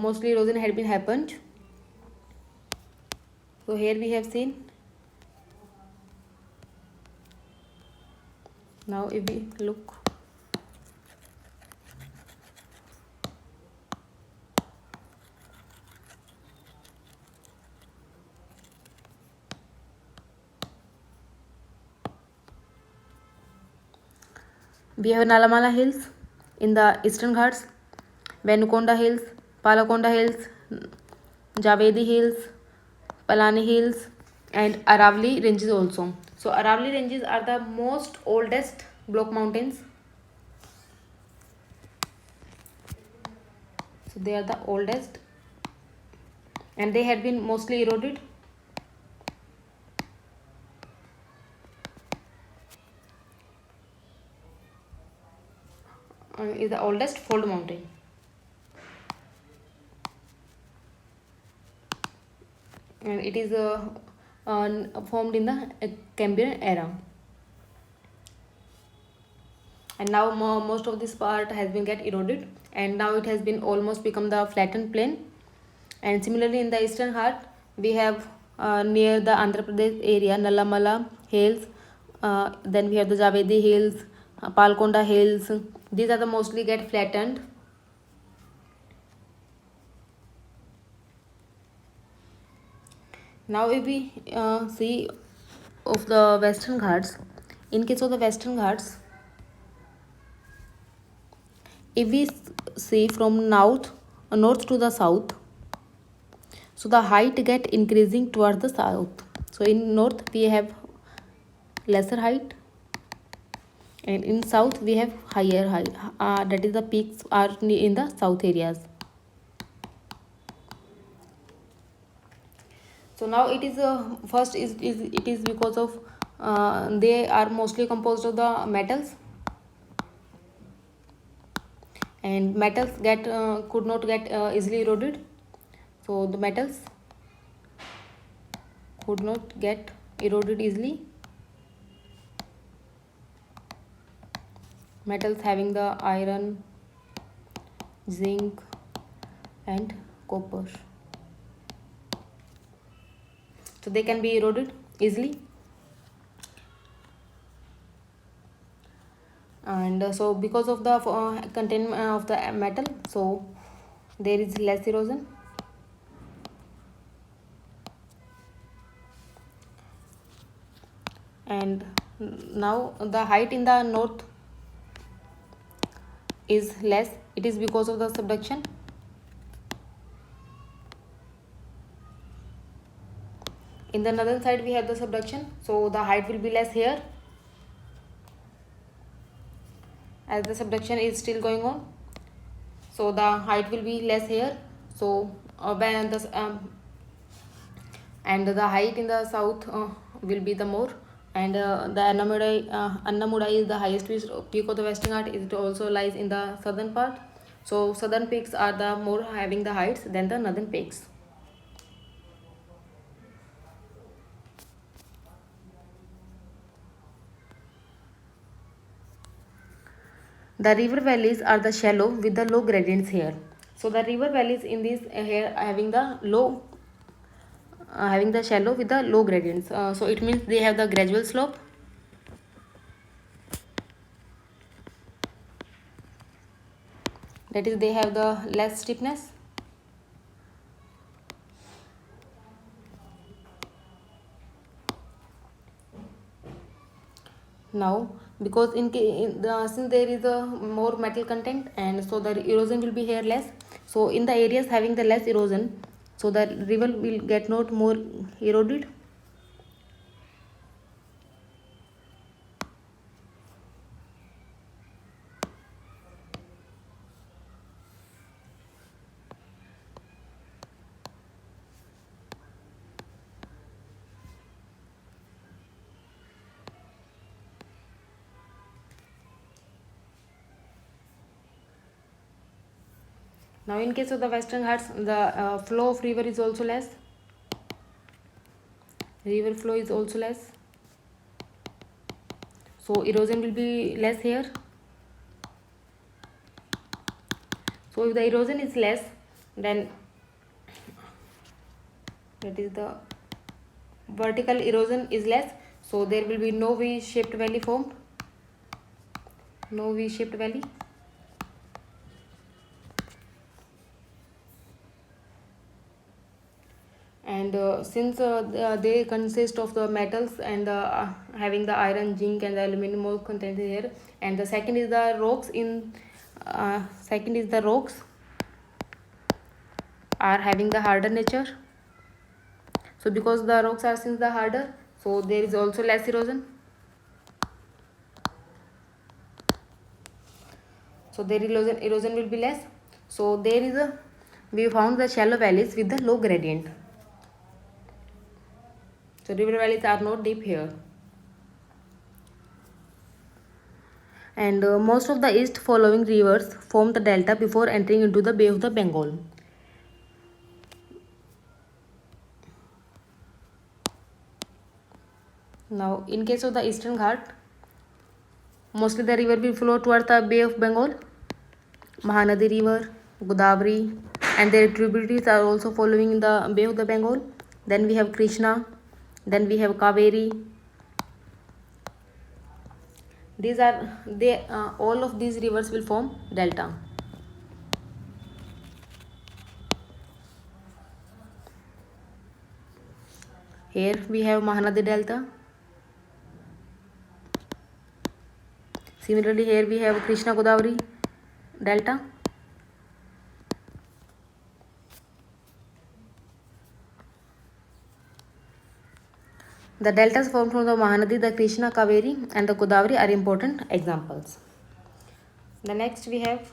mostly erosion had been happened. So here we have seen. Now if we look, we have Nalamala Hills in the Eastern Ghats, Venukonda Hills, Palakonda Hills, Javedi Hills, Palani Hills, and Aravali ranges also. So Aravali ranges are the most oldest block mountains. So they are the oldest, and they had been mostly eroded. Is the oldest fold mountain. And it is formed in the Cambrian era. And now most of this part has been get eroded, and now it has been almost become the flattened plain. And similarly in the Eastern Ghat, we have near the Andhra Pradesh area Nalamala Hills, then we have the Javedi Hills, Palkonda Hills. These are the mostly get flattened. Now if we see of the Western Ghats, in case of the Western Ghats, if we see from north to the south, so the height get increasing towards the south. So in north we have lesser height, and in south we have higher height, that is the peaks are in the south areas. So now it is first it is because of they are mostly composed of the metals, and metals get could not get easily eroded. So the metals could not get eroded easily. Metals having the iron, zinc, and copper, so they can be eroded easily. And so because of the containment of the metal, so there is less erosion. And now the height in the north is less. It is because of the subduction. In the northern side we have the subduction, so the height will be less here, as the subduction is still going on. So the height will be less here. So when the and the height in the south will be the more. And the Annamudai is the highest peak of the Western Ghat. It also lies in the southern part. So southern peaks are the more having the heights than the northern peaks. The river valleys are the shallow with the low gradients here. So the river valleys in this here having the low having the shallow with the low gradients. So it means they have the gradual slope. That is, they have the less steepness. Now because since there is a more metal content, and so the erosion will be here less. So in the areas having the less erosion, so the river will get not more eroded. Now in case of the Western Ghats, the flow of river is also less. River flow is also less, so erosion will be less here. So if the erosion is less, then that is the vertical erosion is less, so there will be no V-shaped valley formed, no V-shaped valley. And since they consist of the metals and having the iron, zinc and the aluminum more content here. And the second is the rocks are having the harder nature. So because the rocks are since the harder, so there is also less erosion. So their erosion will be less. So we found the shallow valleys with the low gradient. So river valleys are not deep here. And most of the east following rivers form the delta before entering into the Bay of the Bengal. Now, in case of the Eastern Ghat, mostly the river will flow towards the Bay of Bengal, Mahanadi River, Godavari, and their tributaries are also following in the Bay of the Bengal. Then we have Krishna, then we have Kaveri. All of these rivers will form delta. Here we have Mahanadi Delta. Similarly, here we have Krishna Godavari Delta. The deltas formed from the Mahanadi, the Krishna, Kaveri and the Godavari are important examples. The next we have